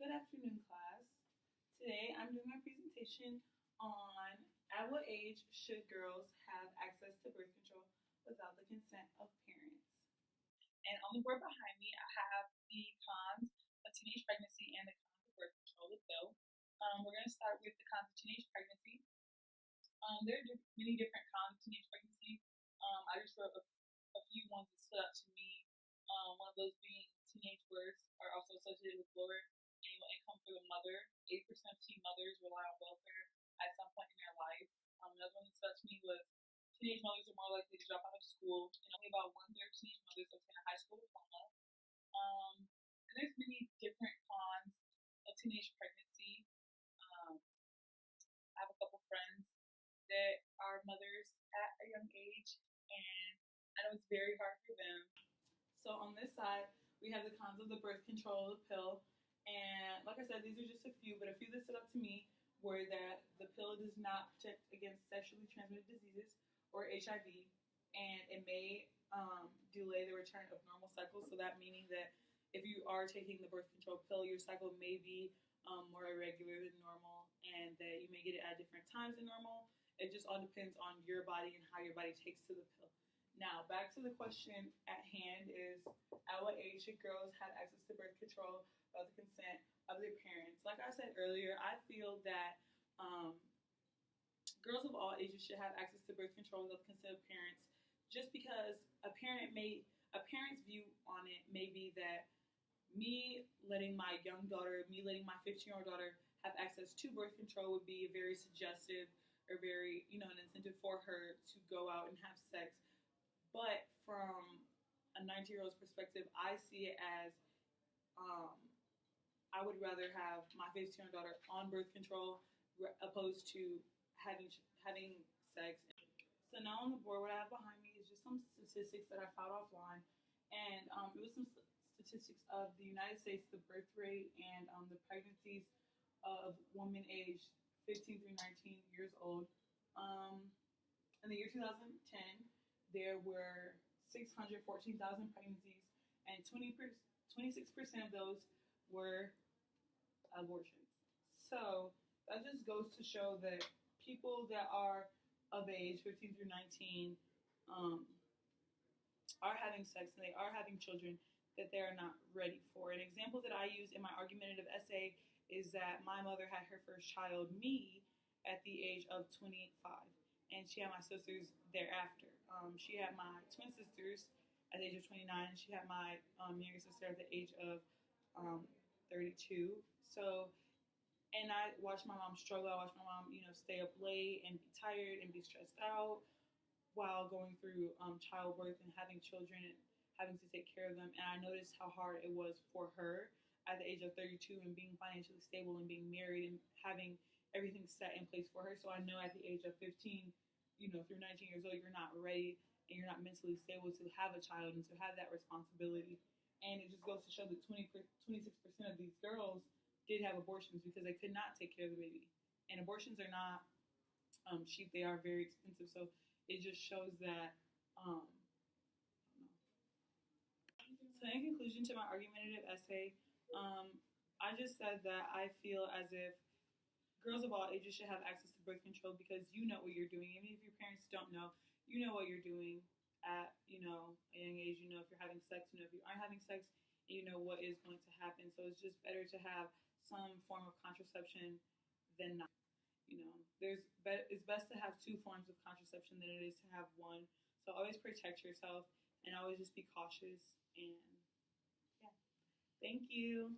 Good afternoon, class. Today I'm doing my presentation on at what age should girls have access to birth control without the consent of parents. And on the board behind me, I have the cons of teenage pregnancy and the cons of birth control with Bill. We're going to start with the cons of teenage pregnancy. There are many different cons of teenage pregnancy. I just wrote a few ones that stood out to me. One of those being teenage births are also associated with lower annual income for the mother. 80% of teen mothers rely on welfare at some point in their life. Another one that stood out to me was teenage mothers are more likely to drop out of school, and only about one-third of teenage mothers obtain a high school diploma. And there's many different cons of teenage pregnancy. I have a couple friends that are mothers at a young age, and I know it's very hard for them. So on this side, we have the cons of the birth control pill. And like I said, these are just a few, but a few that stood out to me were that the pill does not protect against sexually transmitted diseases or HIV, and it may delay the return of normal cycles. So that meaning that if you are taking the birth control pill, your cycle may be more irregular than normal, and that you may get it at different times than normal. It just all depends on your body and how your body takes to the pill. Now, back to the question at hand is, at what age should girls have access to birth control without the consent of their parents? Like I said earlier, I feel that girls of all ages should have access to birth control without the consent of parents, just because a parent's view on it may be that me letting my 15-year-old daughter have access to birth control would be very suggestive or very, an incentive for her to go out and have sex. But from a 19-year-old's perspective, I see it as I would rather have my 15-year-old daughter on birth control opposed to having sex. So now on the board, what I have behind me is just some statistics that I found offline, and it was some statistics of the United States, the birth rate, and the pregnancies of women aged 15 through 19 years old. In the year 2010, there were 614,000 pregnancies, and 26% of those were abortions. So that just goes to show that people that are of age, 15 through 19, are having sex and they are having children that they are not ready for. An example that I use in my argumentative essay is that my mother had her first child, me, at the age of 25, and she had my sisters thereafter. She had my twin sisters at the age of 29, and she had my younger sister at the age of 32. So, and I watched my mom struggle. I watched my mom, stay up late and be tired and be stressed out while going through childbirth and having children and having to take care of them. And I noticed how hard it was for her at the age of 32 and being financially stable and being married and having everything set in place for her. So I know at the age of 15, through 19 years old, you're not ready and you're not mentally stable to have a child and to have that responsibility. And it just goes to show that 26% of these girls did have abortions because they could not take care of the baby. And abortions are not cheap, they are very expensive. So it just shows that. So in conclusion to my argumentative essay, I just said that I feel as if girls of all ages should have access to birth control because you know what you're doing. Even if your parents don't know, you know what you're doing at, a young age. You know if you're having sex, you know if you aren't having sex, and you know what is going to happen. So it's just better to have some form of contraception than not. It's best to have two forms of contraception than it is to have one. So always protect yourself and always just be cautious. And yeah, thank you.